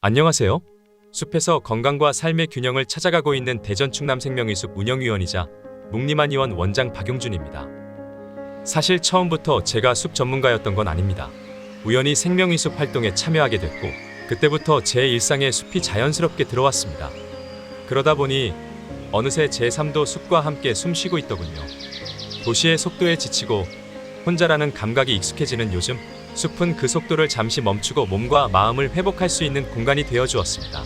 안녕하세요. 숲에서 건강과 삶의 균형을 찾아가고 있는 대전 충남 생명의숲 운영위원이자 묵림한 의원 원장 박용준입니다. 사실 처음부터 제가 숲 전문가였던 건 아닙니다. 우연히 생명의숲 활동에 참여하게 됐고 그때부터 제 일상에 숲이 자연스럽게 들어왔습니다. 그러다 보니 어느새 제 삶도 숲과 함께 숨쉬고 있더군요. 도시의 속도에 지치고 혼자라는 감각이 익숙해지는 요즘, 숲은 그 속도를 잠시 멈추고 몸과 마음을 회복할 수 있는 공간이 되어 주었습니다.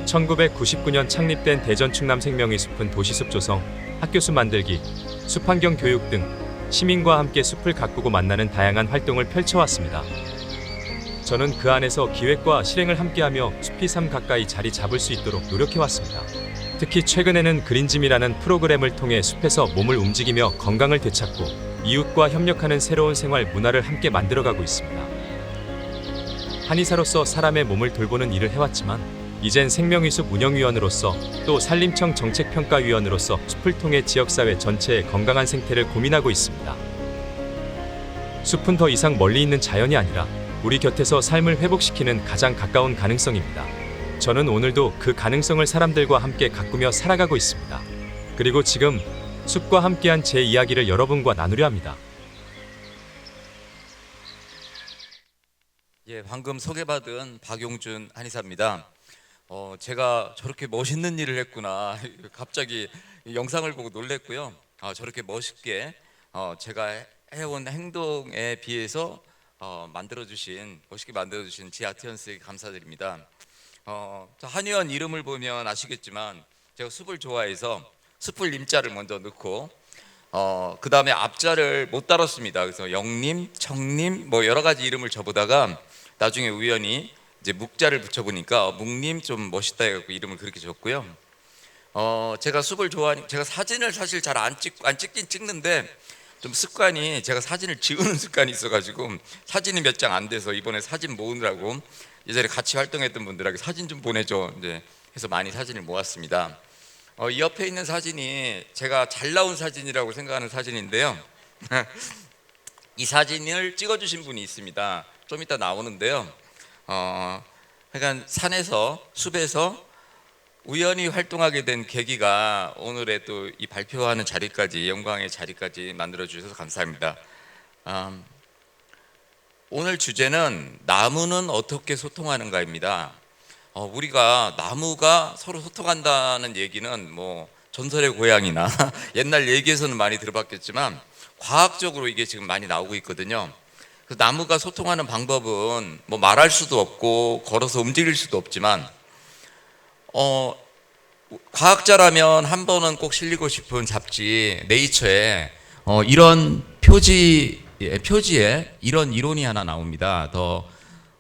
1999년 창립된 대전 충남 생명의숲은 도시숲 조성, 학교숲 만들기, 숲환경 교육 등 시민과 함께 숲을 가꾸고 만나는 다양한 활동을 펼쳐왔습니다. 저는 그 안에서 기획과 실행을 함께하며 숲이 삶 가까이 자리 잡을 수 있도록 노력해왔습니다. 특히 최근에는 그린짐이라는 프로그램을 통해 숲에서 몸을 움직이며 건강을 되찾고 이웃과 협력하는 새로운 생활 문화를 함께 만들어가고 있습니다. 한의사로서 사람의 몸을 돌보는 일을 해왔지만 이젠 생명의숲 운영위원으로서 또 산림청 정책평가위원으로서 숲을 통해 지역사회 전체의 건강한 생태를 고민하고 있습니다. 숲은 더 이상 멀리 있는 자연이 아니라 우리 곁에서 삶을 회복시키는 가장 가까운 가능성입니다. 저는 오늘도 그 가능성을 사람들과 함께 가꾸며 살아가고 있습니다. 그리고 지금 숲과 함께한 제 이야기를 여러분과 나누려 합니다. 예, 방금 소개받은 박용준 한의사입니다. 제가 저렇게 멋있는 일을 했구나 갑자기 영상을 보고 놀랬고요. 저렇게 멋있게 제가 해온 행동에 비해서 멋있게 만들어주신 지아티언스에게 감사드립니다. 한의원 이름을 보면 아시겠지만 제가 숲을 좋아해서 숲을 임자를 먼저 넣고 그 다음에 앞자를 못 달았습니다. 그래서 영림, 청림 뭐 여러 가지 이름을 줘보다가 나중에 우연히 이제 묵자를 붙여보니까 묵림 좀 멋있다 해갖고 이름을 그렇게 줬고요. 제가 숲을 좋아하니 제가 사진을 사실 잘 안 찍긴 찍는데 좀 습관이 제가 사진을 지우는 습관이 있어가지고 사진이 몇 장 안 돼서 이번에 사진 모으느라고 예전에 같이 활동했던 분들에게 사진 좀 보내줘 이제 해서 많이 사진을 모았습니다. 이 옆에 있는 사진이 제가 잘 나온 사진이라고 생각하는 사진인데요. 이 사진을 찍어주신 분이 있습니다. 좀 이따 나오는데요. 그러니까 산에서 숲에서 우연히 활동하게 된 계기가 오늘의 또 이 발표하는 자리까지 영광의 자리까지 만들어 주셔서 감사합니다. 오늘 주제는 나무는 어떻게 소통하는가입니다. 우리가 나무가 서로 소통한다는 얘기는 뭐 전설의 고향이나 옛날 얘기에서는 많이 들어봤겠지만 과학적으로 이게 지금 많이 나오고 있거든요. 그 나무가 소통하는 방법은 뭐 말할 수도 없고 걸어서 움직일 수도 없지만 과학자라면 한 번은 꼭 실리고 싶은 잡지 네이처에 이런 표지에 이런 이론이 하나 나옵니다. 더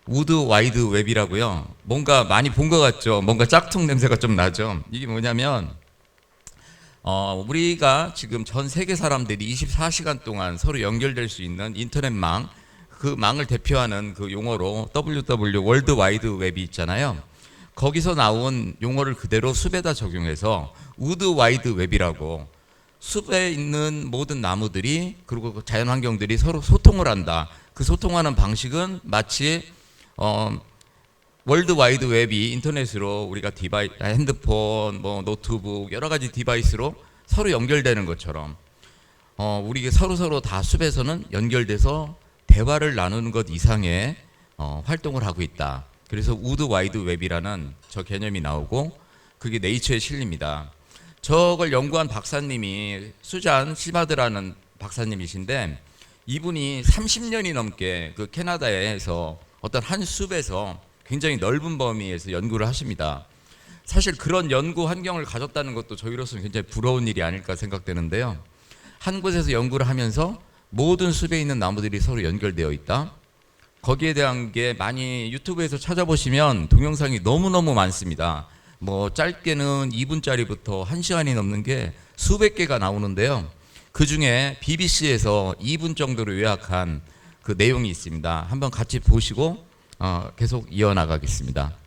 우드 와이드 웹이라고요. 뭔가 많이 본 것 같죠. 뭔가 짝퉁 냄새가 좀 나죠. 이게 뭐냐면 우리가 지금 전 세계 사람들이 24시간 동안 서로 연결될 수 있는 인터넷망, 그 망을 대표하는 그 용어로 WW 월드 와이드 웹이 있잖아요. 거기서 나온 용어를 그대로 숲에다 적용해서 우드 와이드 웹이라고 숲에 있는 모든 나무들이 그리고 자연 환경들이 서로 소통을 한다. 그 소통하는 방식은 마치 월드 와이드 웹이 인터넷으로 우리가 핸드폰, 뭐 노트북 여러 가지 디바이스로 서로 연결되는 것처럼 우리 서로 다 숲에서는 연결돼서 대화를 나누는 것 이상의 활동을 하고 있다. 그래서 우드 와이드 웹이라는 저 개념이 나오고 그게 네이처에 실립니다. 저걸 연구한 박사님이 수잔 시마드라는 박사님이신데 이분이 30년이 넘게 그 캐나다에서 어떤 한 숲에서 굉장히 넓은 범위에서 연구를 하십니다. 사실 그런 연구 환경을 가졌다는 것도 저희로서는 굉장히 부러운 일이 아닐까 생각되는데요. 한 곳에서 연구를 하면서 모든 숲에 있는 나무들이 서로 연결되어 있다. 거기에 대한 게 많이 유튜브에서 찾아보시면 동영상이 너무너무 많습니다. 뭐 짧게는 2분짜리부터 1시간이 넘는 게 수백 개가 나오는데요. 그 중에 BBC에서 2분 정도로 요약한 그 내용이 있습니다. 한번 같이 보시고 계속 이어나가겠습니다.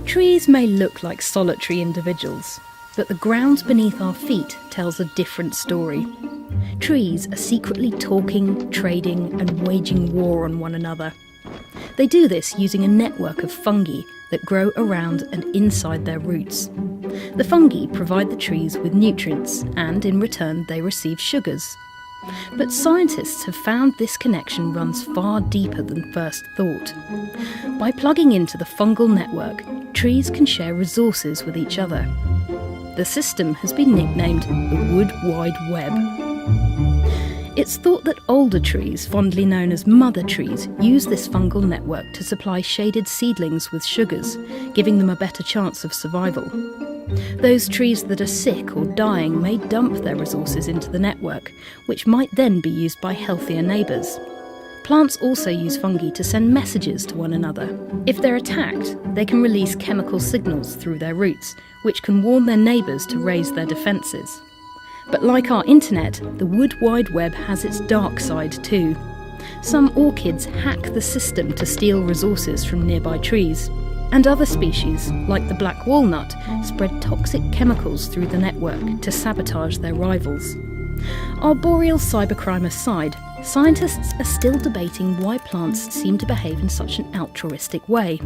Trees may look like solitary individuals, but the ground beneath our feet tells a different story. Trees are secretly talking, trading, and waging war on one another. They do this using a network of fungi that grow around and inside their roots. The fungi provide the trees with nutrients, and in return they receive sugars. But scientists have found this connection runs far deeper than first thought. By plugging into the fungal network, trees can share resources with each other. The system has been nicknamed the Wood Wide Web. It's thought that older trees, fondly known as mother trees, use this fungal network to supply shaded seedlings with sugars, giving them a better chance of survival. Those trees that are sick or dying may dump their resources into the network, which might then be used by healthier neighbours. Plants also use fungi to send messages to one another. If they're attacked, they can release chemical signals through their roots, which can warn their neighbours to raise their defences. But like our internet, the Wood Wide Web has its dark side too. Some orchids hack the system to steal resources from nearby trees. And other species, like the black walnut, spread toxic chemicals through the network to sabotage their rivals. Arboreal cybercrime aside, scientists are still debating why plants seem to behave in such an altruistic way.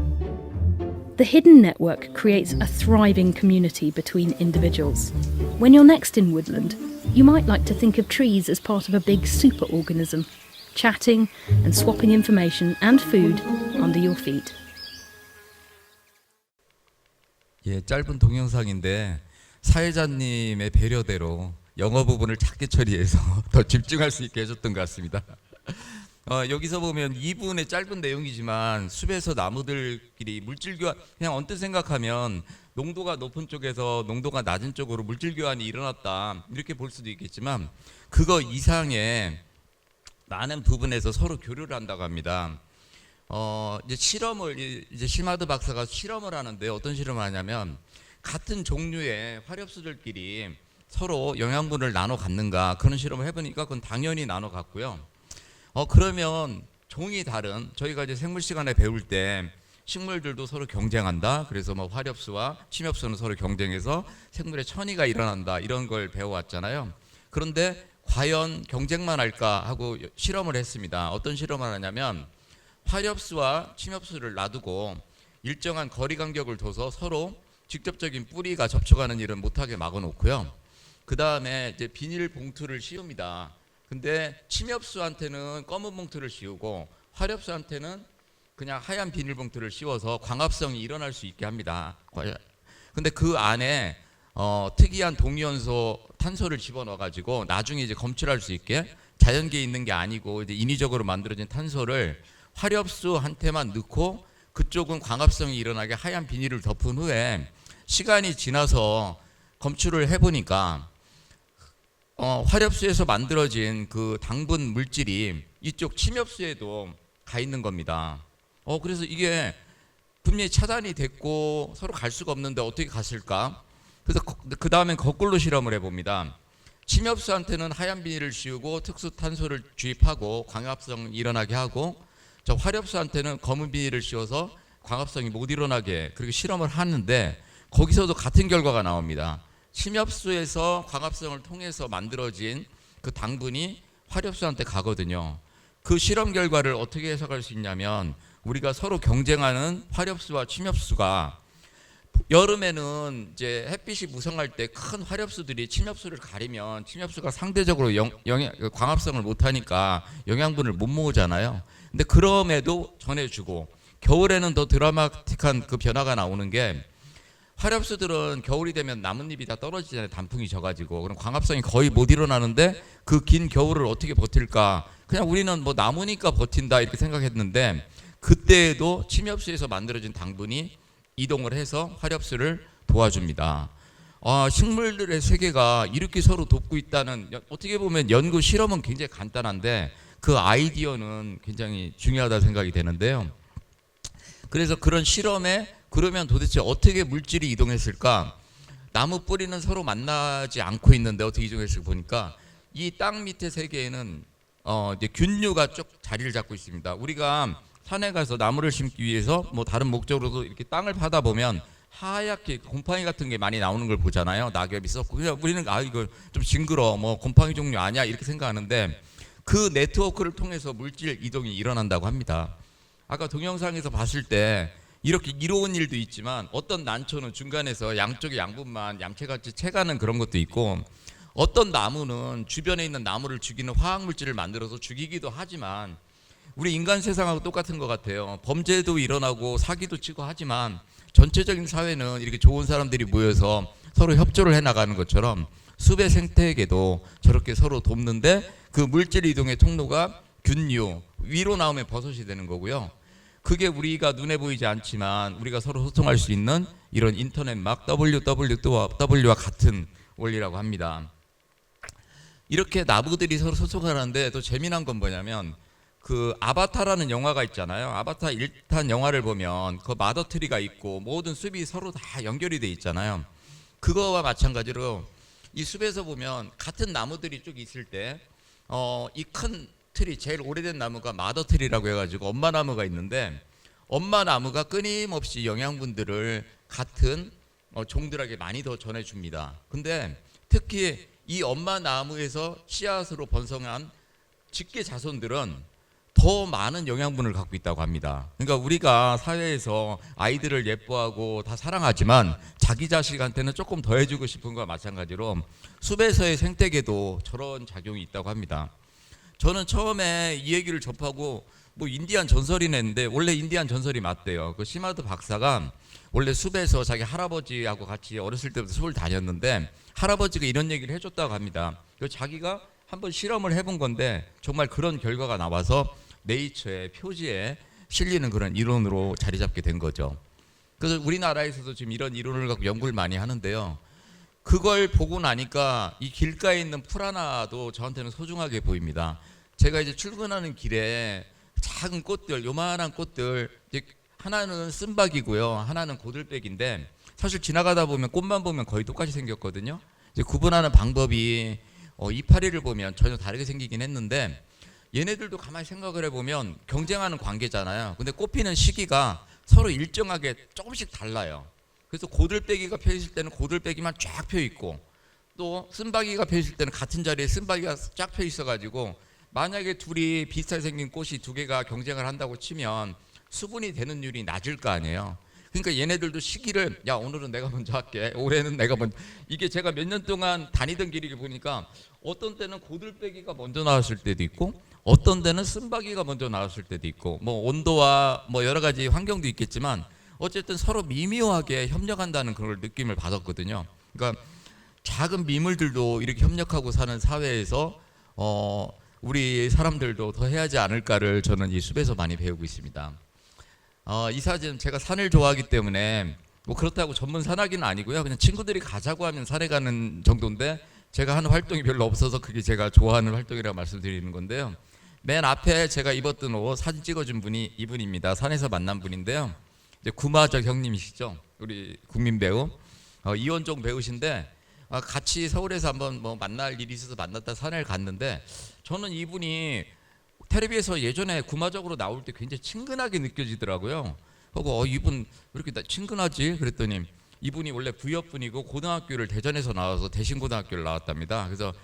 The hidden network creates a thriving community between individuals. When you're next in woodland, you might like to think of trees as part of a big superorganism, chatting and swapping information and food under your feet. 예, 짧은 동영상인데 사회자님의 배려대로 영어 부분을 작게 처리해서 더 집중할 수 있게 해줬던 것 같습니다. 여기서 보면 2분의 짧은 내용이지만 숲에서 나무들끼리 물질 교환, 그냥 언뜻 생각하면 농도가 높은 쪽에서 농도가 낮은 쪽으로 물질 교환이 일어났다 이렇게 볼 수도 있겠지만 그거 이상의 많은 부분에서 서로 교류를 한다고 합니다. 이제 시마드 박사가 실험을 하는데 어떤 실험을 하냐면 같은 종류의 화렵수들끼리 서로 영양분을 나눠 갖는가 그런 실험을 해보니까 그건 당연히 나눠 갖고요. 그러면 종이 다른 저희가 이제 생물 시간에 배울 때 식물들도 서로 경쟁한다. 그래서 뭐 화렵수와 침엽수는 서로 경쟁해서 생물의 천이가 일어난다 이런 걸 배워왔잖아요. 그런데 과연 경쟁만 할까 하고 실험을 했습니다. 어떤 실험을 하냐면 화렵수와 침엽수를 놔두고 일정한 거리 간격을 둬서 서로 직접적인 뿌리가 접촉하는 일은 못하게 막아놓고요. 그 다음에 이제 비닐 봉투를 씌웁니다. 근데 침엽수한테는 검은 봉투를 씌우고 화렵수한테는 그냥 하얀 비닐 봉투를 씌워서 광합성이 일어날 수 있게 합니다. 근데 그 안에 특이한 동위원소 탄소를 집어넣어 가지고 나중에 이제 검출할 수 있게 자연계에 있는 게 아니고 이제 인위적으로 만들어진 탄소를 화렵수한테만 넣고 그쪽은 광합성이 일어나게 하얀 비닐을 덮은 후에 시간이 지나서 검출을 해보니까 화렵수에서 만들어진 그 당분 물질이 이쪽 침엽수에도 가 있는 겁니다. 그래서 이게 분명히 차단이 됐고 서로 갈 수가 없는데 어떻게 갔을까? 그래서 그 다음엔 거꾸로 실험을 해봅니다. 침엽수한테는 하얀 비닐을 씌우고 특수 탄소를 주입하고 광합성 일어나게 하고 저 화렵수한테는 검은 비닐을 씌워서 광합성이 못 일어나게 그렇게 실험을 하는데 거기서도 같은 결과가 나옵니다. 침엽수에서 광합성을 통해서 만들어진 그 당분이 화렵수한테 가거든요. 그 실험 결과를 어떻게 해석할 수 있냐면 우리가 서로 경쟁하는 화렵수와 침엽수가 여름에는 이제 햇빛이 무성할 때 큰 화렵수들이 침엽수를 가리면 침엽수가 상대적으로 광합성을 못하니까 영양분을 못 모으잖아요. 근데 그럼에도 전해주고 겨울에는 더 드라마틱한 그 변화가 나오는 게 화렵수들은 겨울이 되면 나뭇잎이 다 떨어지잖아요. 단풍이 져가지고 그럼 광합성이 거의 못 일어나는데 그 긴 겨울을 어떻게 버틸까? 그냥 우리는 뭐 나무니까 버틴다 이렇게 생각했는데 그때에도 침엽수에서 만들어진 당분이 이동을 해서 화렵수를 도와줍니다. 식물들의 세계가 이렇게 서로 돕고 있다는 어떻게 보면 연구 실험은 굉장히 간단한데 그 아이디어는 굉장히 중요하다 생각이 되는데요. 그래서 그런 실험에 그러면 도대체 어떻게 물질이 이동했을까? 나무 뿌리는 서로 만나지 않고 있는데 어떻게 이동했을까 보니까 이 땅 밑의 세계에는 이제 균류가 쭉 자리를 잡고 있습니다. 우리가 산에 가서 나무를 심기 위해서 뭐 다른 목적으로도 이렇게 땅을 파다 보면 하얗게 곰팡이 같은 게 많이 나오는 걸 보잖아요. 낙엽이 썩고 그냥 우리는 이거 좀 징그러워 뭐 곰팡이 종류 아니야 이렇게 생각하는데 그 네트워크를 통해서 물질 이동이 일어난다고 합니다. 아까 동영상에서 봤을 때 이렇게 이로운 일도 있지만 어떤 난초는 중간에서 양쪽의 양분만 얌체같이 채가는 그런 것도 있고, 어떤 나무는 주변에 있는 나무를 죽이는 화학물질을 만들어서 죽이기도 하지만 우리 인간 세상하고 똑같은 것 같아요. 범죄도 일어나고 사기도 치고 하지만 전체적인 사회는 이렇게 좋은 사람들이 모여서 서로 협조를 해나가는 것처럼 숲의 생태계도 저렇게 서로 돕는데, 그 물질 이동의 통로가 균류, 위로 나오면 버섯이 되는 거고요. 그게 우리가 눈에 보이지 않지만 우리가 서로 소통할 수 있는 이런 인터넷 막 W와 같은 원리라고 합니다. 이렇게 나무들이 서로 소통하는데 또 재미난 건 뭐냐면, 그 아바타라는 영화가 있잖아요. 아바타 1탄 영화를 보면 그 마더트리가 있고 모든 숲이 서로 다 연결이 돼 있잖아요. 그거와 마찬가지로 이 숲에서 보면 같은 나무들이 쭉 있을 때 이 큰 틀이, 제일 오래된 나무가 마더트리라고 해가지고 엄마 나무가 있는데, 엄마 나무가 끊임없이 영양분들을 같은 종들에게 많이 더 전해줍니다. 근데 특히 이 엄마 나무에서 씨앗으로 번성한 직계 자손들은 더 많은 영양분을 갖고 있다고 합니다. 그러니까 우리가 사회에서 아이들을 예뻐하고 다 사랑하지만 자기 자식한테는 조금 더 해주고 싶은 것과 마찬가지로 숲에서의 생태계도 저런 작용이 있다고 합니다. 저는 처음에 이 얘기를 접하고 뭐 인디안 전설이 냈는데, 원래 인디안 전설이 맞대요. 그 시마드 박사가 원래 숲에서 자기 할아버지하고 같이 어렸을 때부터 숲을 다녔는데 할아버지가 이런 얘기를 해줬다고 합니다. 자기가 한번 실험을 해본 건데 정말 그런 결과가 나와서 네이처의 표지에 실리는 그런 이론으로 자리 잡게 된 거죠. 그래서 우리나라에서도 지금 이런 이론을 갖고 연구를 많이 하는데요. 그걸 보고 나니까 이 길가에 있는 풀 하나도 저한테는 소중하게 보입니다. 제가 이제 출근하는 길에 작은 꽃들, 요만한 꽃들, 이제 하나는 쓴박이고요, 하나는 고들백인데 사실 지나가다 보면 꽃만 보면 거의 똑같이 생겼거든요. 이제 구분하는 방법이 이파리를 보면 전혀 다르게 생기긴 했는데, 얘네들도 가만히 생각을 해보면 경쟁하는 관계잖아요. 근데 꽃피는 시기가 서로 일정하게 조금씩 달라요. 그래서 고들빼기가 펴 있을 때는 고들빼기만 쫙 펴 있고, 또 쓴박이가 펴 있을 때는 같은 자리에 쓴박이가 쫙 펴 있어가지고, 만약에 둘이 비슷하게 생긴 꽃이 두 개가 경쟁을 한다고 치면 수분이 되는 율이 낮을 거 아니에요. 그러니까 얘네들도 시기를, 야 오늘은 내가 먼저 할게, 올해는 내가 먼저. 이게 제가 몇 년 동안 다니던 길을 보니까 어떤 때는 고들빼기가 먼저 나왔을 때도 있고, 어떤 때는 쓴박이가 먼저 나왔을 때도 있고, 뭐 온도와 뭐 여러 가지 환경도 있겠지만 어쨌든 서로 미묘하게 협력한다는 그런 느낌을 받았거든요. 그러니까 작은 미물들도 이렇게 협력하고 사는 사회에서 우리 사람들도 더 해야 하지 않을까를 저는 이 숲에서 많이 배우고 있습니다. 이 사진, 제가 산을 좋아하기 때문에 뭐 그렇다고 전문 산악인은 아니고요. 그냥 친구들이 가자고 하면 산에 가는 정도인데 제가 하는 활동이 별로 없어서 그게 제가 좋아하는 활동이라고 말씀드리는 건데요. 맨 앞에 제가 입었던 옷 사진 찍어준 분이 이분입니다. 산에서 만난 분인데요. 이제 구마적 형님이시죠. 우리 국민 배우 이원종 배우신데, 같이 서울에서 한번 뭐 만날 일이 있어서 만났다 산을 갔는데, 저는 이분이 텔레비에서 예전에 구마적으로 나올 때 굉장히 친근하게 느껴지더라고요. 그리고 이분 왜 이렇게 친근하지? 그랬더니 이분이 원래 부여분이고 고등학교를 대전에서 나와서 대신고등학교를 나왔답니다. 그래서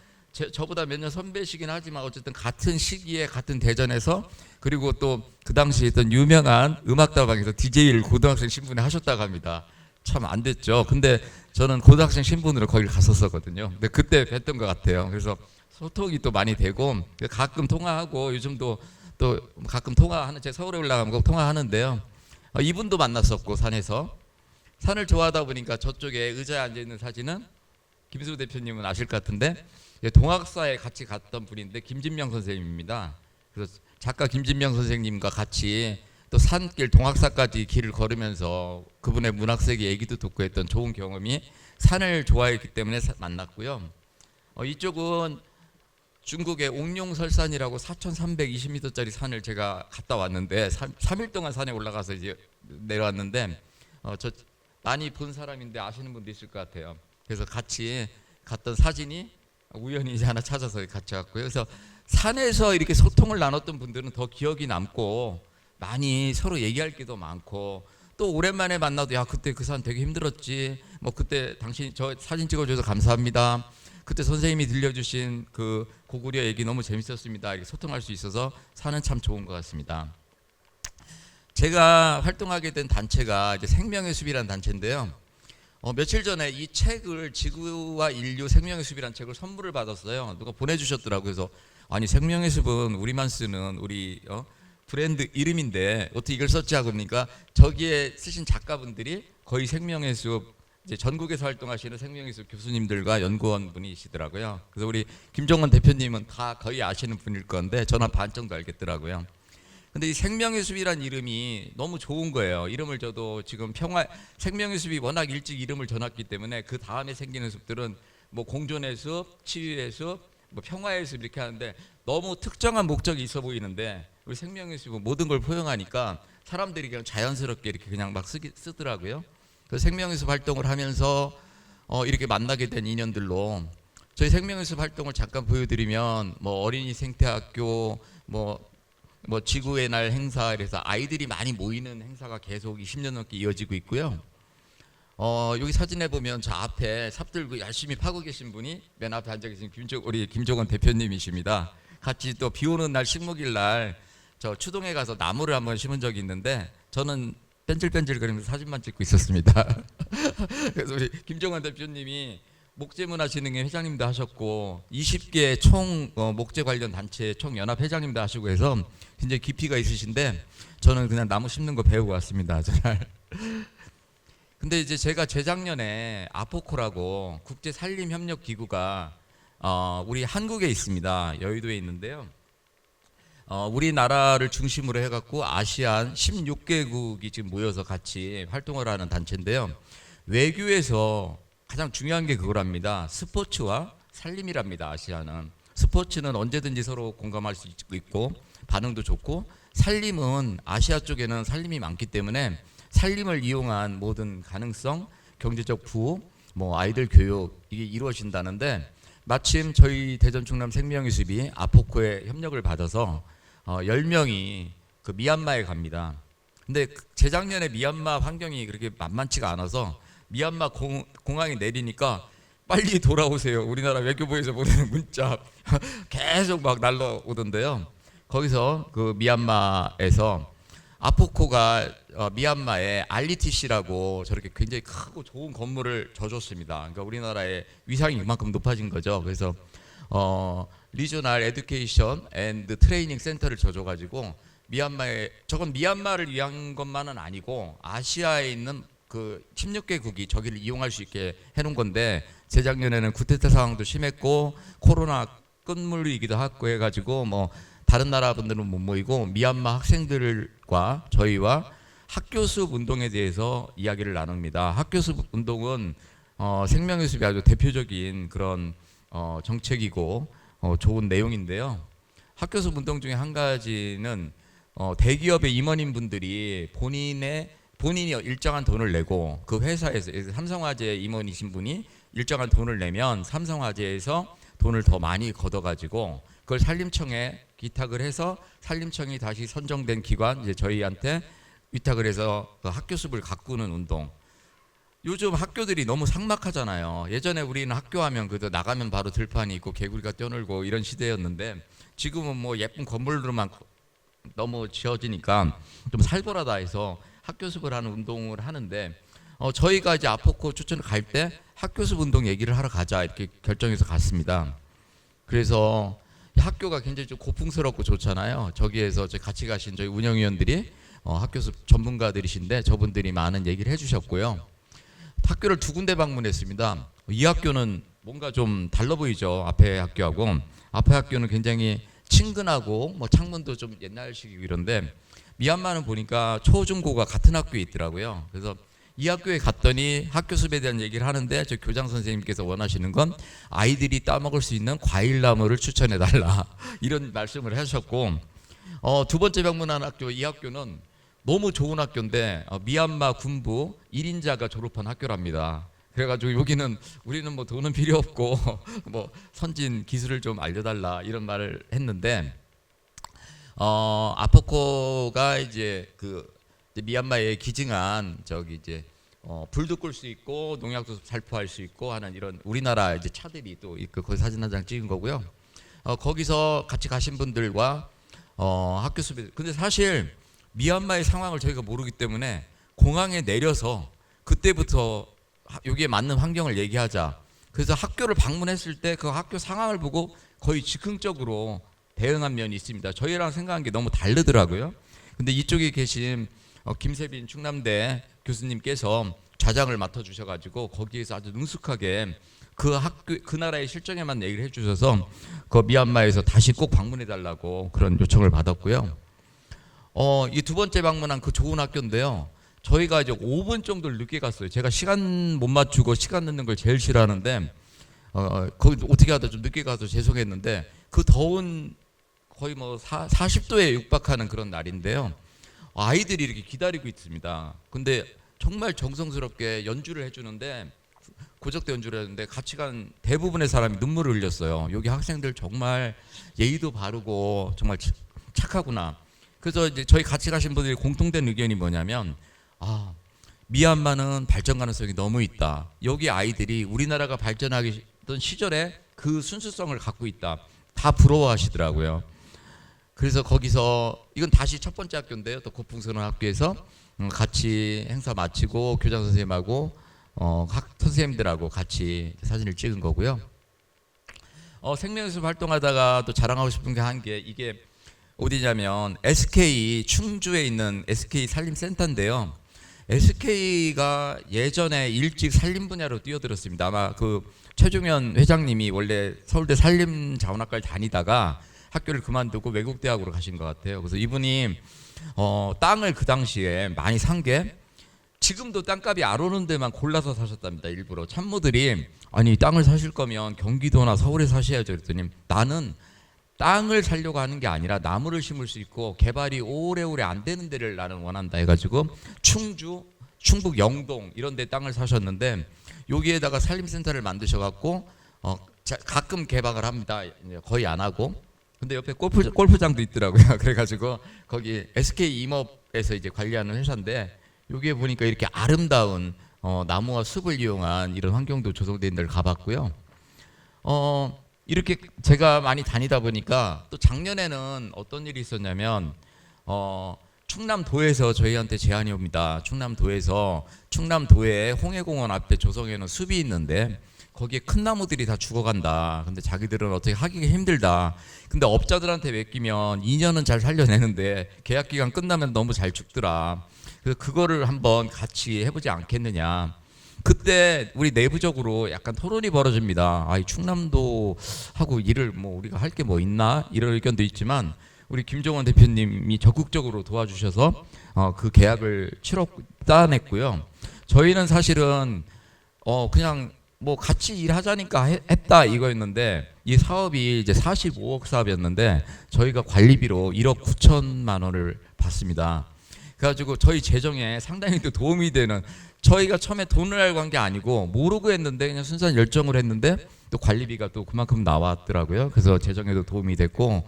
저보다 몇 년 선배시긴 하지만 어쨌든 같은 시기에 같은 대전에서, 그리고 또 그 당시에 있던 유명한 음악다방에서 DJ를 고등학생 신분에 하셨다고 합니다. 참 안 됐죠. 근데 저는 고등학생 신분으로 거기를 갔었거든요. 근데 그때 뵀던 것 같아요. 그래서 소통이 또 많이 되고 가끔 통화하고, 요즘도 또 가끔 통화하는, 제가 서울에 올라가면 통화하는데요. 이분도 만났었고, 산에서 산을 좋아하다 보니까 저쪽에 의자에 앉아 있는 사진은 김수 대표님은 아실 것 같은데 동학사에 같이 갔던 분인데 김진명 선생님입니다. 그래서 작가 김진명 선생님과 같이 또 산길 동학사까지 길을 걸으면서 그분의 문학세계 얘기도 듣고 했던 좋은 경험이, 산을 좋아했기 때문에 만났고요. 이쪽은 중국의 옥룡설산이라고 4,320m짜리 산을 제가 갔다 왔는데 3일 동안 산에 올라가서 이제 내려왔는데, 저 많이 본 사람인데 아시는 분도 있을 것 같아요. 그래서 같이 갔던 사진이 우연히 이제 하나 찾아서 같이 왔고요. 그래서 산에서 이렇게 소통을 나눴던 분들은 더 기억이 남고 많이 서로 얘기할 게도 많고, 또 오랜만에 만나도 야 그때 그 산 되게 힘들었지, 뭐 그때 당신 저 사진 찍어줘서 감사합니다, 그때 선생님이 들려주신 그 고구려 얘기 너무 재밌었습니다, 이렇게 소통할 수 있어서 산은 참 좋은 것 같습니다. 제가 활동하게 된 단체가 이제 생명의 숲이라는 단체인데요. 며칠 전에 이 책을 지구와 인류 생명의 숲이라는 책을 선물을 받았어요. 누가 보내주셨더라고요. 그래서 아니 생명의 숲은 우리만 쓰는 우리 브랜드 이름인데 어떻게 이걸 썼지 하고 보니까 저기에 쓰신 작가분들이 거의 생명의 숲 이제 전국에서 활동하시는 생명의 숲 교수님들과 연구원 분이시더라고요. 그래서 우리 김종원 대표님은 다 거의 아시는 분일 건데 저는 반 정도 알겠더라고요. 근데 이 생명의 숲이란 이름이 너무 좋은 거예요. 이름을 저도 지금 생명의 숲이 워낙 일찍 이름을 전했기 때문에 그 다음에 생기는 숲들은 뭐 공존의 숲, 치유의 숲, 뭐 평화의 숲 이렇게 하는데 너무 특정한 목적이 있어 보이는데 우리 생명의 숲은 모든 걸 포용하니까 사람들이 그냥 자연스럽게 이렇게 그냥 막 쓰더라고요. 그 생명의 숲 활동을 하면서 이렇게 만나게 된 인연들로 저희 생명의 숲 활동을 잠깐 보여드리면 뭐 어린이 생태학교 뭐 지구의 날 행사 이래서 아이들이 많이 모이는 행사가 계속 20년 넘게 이어지고 있고요. 여기 사진에 보면 저 앞에 삽 들고 열심히 파고 계신 분이 맨 앞에 앉아 계신 우리 김종원 대표님이십니다. 같이 또 비 오는 날 식목일 날 저 추동에 가서 나무를 한번 심은 적이 있는데 저는 뺀질뺀질거리면서 사진만 찍고 있었습니다. 그래서 우리 김종원 대표님이 목재문화진흥회 회장님도 하셨고 20개 총 목재 관련 단체 총 연합 회장님도 하시고 해서 굉장히 깊이가 있으신데 저는 그냥 나무 심는 거 배우고 왔습니다. 저날. 근데 이제 제가 재작년에 아포코라고 국제 산림 협력 기구가 우리 한국에 있습니다. 여의도에 있는데요. 우리나라를 중심으로 해갖고 아시안 16개국이 지금 모여서 같이 활동을 하는 단체인데요. 외교에서 가장 중요한 게 그거랍니다. 스포츠와 산림이랍니다. 아시아는 스포츠는 언제든지 서로 공감할 수 있고 반응도 좋고 산림은 아시아 쪽에는 산림이 많기 때문에 산림을 이용한 모든 가능성, 경제적 부호, 뭐 아이들 교육 이게 이루어진다는데 마침 저희 대전 충남 생명의 숲이 아포코의 협력을 받아서 10명이 그 미얀마에 갑니다. 근데 재작년에 미얀마 환경이 그렇게 만만치가 않아서 미얀마 공항에 내리니까 빨리 돌아오세요. 우리나라 외교부에서 보내는 문자 계속 막 날라오던데요. 거기서 그 미얀마에서 아포코가 미얀마에 RTC라고 저렇게 굉장히 크고 좋은 건물을 줘줬습니다. 그러니까 우리나라의 위상이 이만큼 높아진 거죠. 그래서 리저널 에듀케이션 앤드 트레이닝 센터를 줘가지고 미얀마에 저건 미얀마를 위한 것만은 아니고 아시아에 있는 그 16개국이 저기를 이용할 수 있게 해놓은 건데 재작년에는 쿠데타 상황도 심했고 코로나 끝물이기도 하고 해가지고 뭐 다른 나라 분들은 못 모이고 미얀마 학생들과 저희와 학교숲 운동에 대해서 이야기를 나눕니다. 학교숲 운동은 생명의 숲이 아주 대표적인 그런 정책이고 좋은 내용인데요. 학교숲 운동 중에 한 가지는 대기업의 임원인분들이 본인이 일정한 돈을 내고 그 회사에서 삼성화재 임원이신 분이 일정한 돈을 내면 삼성화재에서 돈을 더 많이 걷어가지고 그걸 산림청에 기탁을 해서 산림청이 다시 선정된 기관 이제 저희한테 위탁을 해서 그 학교숲을 가꾸는 운동. 요즘 학교들이 너무 삭막하잖아요. 예전에 우리는 학교하면 그래도 나가면 바로 들판이 있고 개구리가 뛰어놀고 이런 시대였는데 지금은 뭐 예쁜 건물로만 너무 지어지니까 좀 살벌하다 해서 학교숲을 하는 운동을 하는데 저희가 이제 아포코 추천을 갈 때 학교숲 운동 얘기를 하러 가자 이렇게 결정해서 갔습니다. 그래서 학교가 굉장히 좀 고풍스럽고 좋잖아요. 저기에서 같이 가신 저희 운영위원들이 학교숲 전문가들이신데 저분들이 많은 얘기를 해주셨고요. 학교를 2군데 방문했습니다. 이 학교는 뭔가 좀 달라 보이죠. 앞에 학교하고 앞에 학교는 굉장히 친근하고 뭐 창문도 좀 옛날식이고 이런데 미얀마는 보니까 초중고가 같은 학교에 있더라고요. 그래서 이 학교에 갔더니 학교숲에 대한 얘기를 하는데 저 교장 선생님께서 원하시는 건 아이들이 따먹을 수 있는 과일나무를 추천해달라 이런 말씀을 하셨고 두 번째 방문한 학교 이 학교는 너무 좋은 학교인데 미얀마 군부 1인자가 졸업한 학교랍니다. 그래가지고 여기는 우리는 뭐 돈은 필요 없고 뭐 선진 기술을 좀 알려달라 이런 말을 했는데 아포코가 이제 미얀마에 기증한 이제 불도 끌 수 있고 농약도 살포할 수 있고 하는 이런 우리나라 이제 차들이 또 있고 거기 사진 한 장 찍은 거고요. 거기서 같이 가신 분들과 학교 수비 근데 사실 미얀마의 상황을 저희가 모르기 때문에 공항에 내려서 그때부터 여기에 맞는 환경을 얘기하자. 그래서 학교를 방문했을 때 그 학교 상황을 보고 거의 즉흥적으로 대응한 면이 있습니다. 저희랑 생각한 게 너무 다르더라고요. 근데 이쪽에 계신 김세빈 충남대 교수님께서 좌장을 맡아주셔가지고 거기에서 아주 능숙하게 그 학교 그 나라의 실정에만 얘기를 해주셔서 그 미얀마에서 다시 꼭 방문해달라고 그런 요청을 받았고요. 이 두 번째 방문한 그 좋은 학교인데요. 저희가 이제 5분 정도를 늦게 갔어요. 제가 시간 못 맞추고 시간 늦는 걸 제일 싫어하는데 거기 어떻게 하다 좀 늦게 가서 죄송했는데 그 더운 거의 뭐 40도에 육박하는 그런 날인데요. 아이들이 이렇게 기다리고 있습니다. 근데 정말 정성스럽게 연주를 해주는데 고적대 연주를 했는데 같이 간 대부분의 사람이 눈물을 흘렸어요. 여기 학생들 정말 예의도 바르고 정말 착하구나. 그래서 이제 저희 같이 가신 분들이 공통된 의견이 뭐냐면 미얀마는 발전 가능성이 너무 있다. 여기 아이들이 우리나라가 발전하던 시절에 그 순수성을 갖고 있다. 다 부러워하시더라고요. 그래서 거기서 이건 다시 첫 번째 학교인데요. 또 고풍선언학교에서 같이 행사 마치고 교장 선생님하고 학 선생님들하고 같이 사진을 찍은 거고요. 생명연수업 활동하다가 또 자랑하고 싶은 게 한 게 이게 어디냐면 SK 충주에 있는 SK 산림센터인데요. SK가 예전에 일찍 산림 분야로 뛰어들었습니다. 아마 그 최종현 회장님이 원래 서울대 산림자원학과를 다니다가 학교를 그만두고 외국 대학으로 가신 것 같아요. 그래서 이분이 땅을 그 당시에 많이 산 게 지금도 땅값이 안 오는 데만 골라서 사셨답니다. 일부러 참모들이 아니 땅을 사실 거면 경기도나 서울에 사셔야죠. 그랬더니 나는 땅을 살려고 하는 게 아니라 나무를 심을 수 있고 개발이 오래오래 안 되는 데를 나는 원한다 해가지고 충주, 충북 영동 이런 데 땅을 사셨는데 여기에다가 산림센터를 만드셔갖고 가끔 개방을 합니다. 거의 안 하고. 근데 옆에 골프장도 있더라고요. 그래가지고 거기 SK 임업에서 이제 관리하는 회사인데 여기에 보니까 이렇게 아름다운 나무와 숲을 이용한 이런 환경도 조성된 데를 가봤고요. 이렇게 제가 많이 다니다 보니까 또 작년에는 어떤 일이 있었냐면 충남도에서 저희한테 제안이 옵니다. 충남도에 홍해공원 앞에 조성해 놓은 숲이 있는데 거기에 큰 나무들이 다 죽어간다. 근데 자기들은 어떻게 하기가 힘들다. 근데 업자들한테 맡기면 2년은 잘 살려내는데 계약 기간 끝나면 너무 잘 죽더라. 그래서 그거를 한번 같이 해보지 않겠느냐. 그때 우리 내부적으로 약간 토론이 벌어집니다. 이 충남도 하고 일을 뭐 우리가 할 게 뭐 있나 이런 의견도 있지만 우리 김종원 대표님이 적극적으로 도와주셔서 그 계약을 따냈고요. 저희는 사실은 그냥 뭐 같이 일하자니까 했다 이거였는데 이 사업이 이제 45억 사업이었는데 저희가 관리비로 1억 9천만 원을 받습니다. 그래가지고 저희 재정에 상당히 또 도움이 되는 저희가 처음에 돈을 알고 한 게 아니고 모르고 했는데 그냥 순수한 열정을 했는데 또 관리비가 또 그만큼 나왔더라고요. 그래서 재정에도 도움이 됐고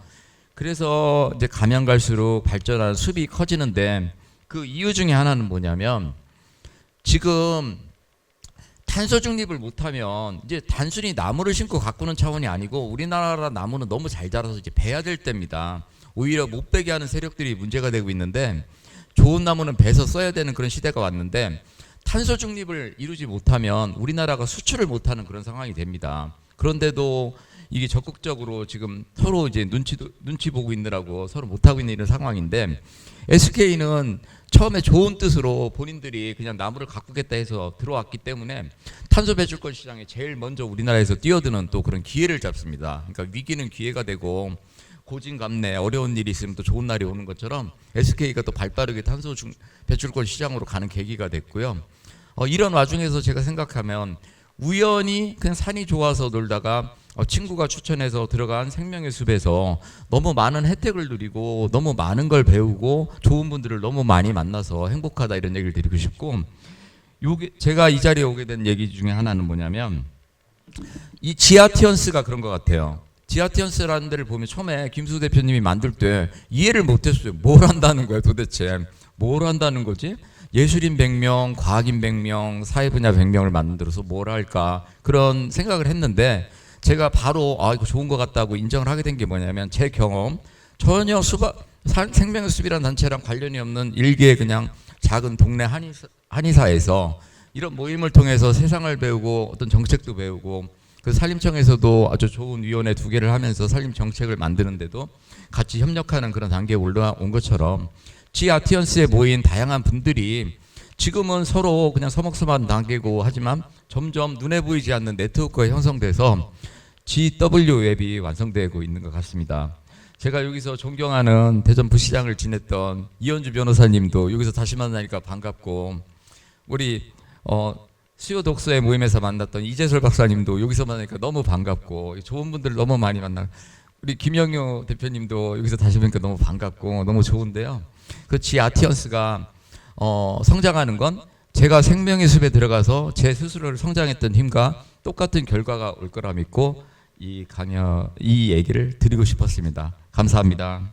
그래서 이제 가면 갈수록 발전하는 숲이 커지는데 그 이유 중에 하나는 뭐냐면 지금 탄소 중립을 못하면 이제 단순히 나무를 심고 가꾸는 차원이 아니고 우리나라 나무는 너무 잘 자라서 이제 베야 될 때입니다. 오히려 못 베게 하는 세력들이 문제가 되고 있는데 좋은 나무는 베서 써야 되는 그런 시대가 왔는데 탄소 중립을 이루지 못하면 우리나라가 수출을 못하는 그런 상황이 됩니다. 그런데도 이게 적극적으로 지금 서로 이제 눈치 보고 있느라고 서로 못하고 있는 이런 상황인데 SK는 처음에 좋은 뜻으로 본인들이 그냥 나무를 가꾸겠다 해서 들어왔기 때문에 탄소 배출권 시장에 제일 먼저 우리나라에서 뛰어드는 또 그런 기회를 잡습니다. 그러니까 위기는 기회가 되고 고진감래 어려운 일이 있으면 또 좋은 날이 오는 것처럼 SK가 또 발빠르게 탄소 배출권 시장으로 가는 계기가 됐고요. 이런 와중에서 제가 생각하면 우연히 그냥 산이 좋아서 놀다가 친구가 추천해서 들어간 생명의 숲에서 너무 많은 혜택을 누리고 너무 많은 걸 배우고 좋은 분들을 너무 많이 만나서 행복하다 이런 얘기를 드리고 싶고 제가 이 자리에 오게 된 얘기 중에 하나는 뭐냐면 이 지하티언스가 그런 것 같아요. 지하티언스라는 데를 보면 처음에 김수 대표님이 만들 때 이해를 못했어요. 뭘 한다는 거야 도대체. 뭘 한다는 거지? 예술인 100명, 과학인 100명, 사회 분야 100명을 만들어서 뭘 할까 그런 생각을 했는데 제가 바로 이거 좋은 것 같다고 인정을 하게 된 게 뭐냐면 제 경험 전혀 생명의 숲이라는 단체랑 관련이 없는 일개의 그냥 작은 동네 한의사에서 이런 모임을 통해서 세상을 배우고 어떤 정책도 배우고, 그 산림청에서도 아주 좋은 위원회 2개를 하면서 산림 정책을 만드는데도 같이 협력하는 그런 단계에 올라온 것처럼, 지 아티언스에 모인 다양한 분들이 지금은 서로 그냥 서먹서먹한 단계고 하지만 점점 눈에 보이지 않는 네트워크가 형성돼서 GW 웹이 완성되고 있는 것 같습니다. 제가 여기서 존경하는 대전 부시장을 지냈던 이현주 변호사님도 여기서 다시 만나니까 반갑고, 우리 수요 독서의 모임에서 만났던 이재설 박사님도 여기서 만나니까 너무 반갑고, 좋은 분들 너무 많이 만나. 우리 김영효 대표님도 여기서 다시 보니까 너무 반갑고 너무 좋은데요. 그 지 아티언스가 성장하는 건 제가 생명의 숲에 들어가서 제 스스로를 성장했던 힘과 똑같은 결과가 올 거라 믿고 이 얘기를 드리고 싶었습니다. 감사합니다.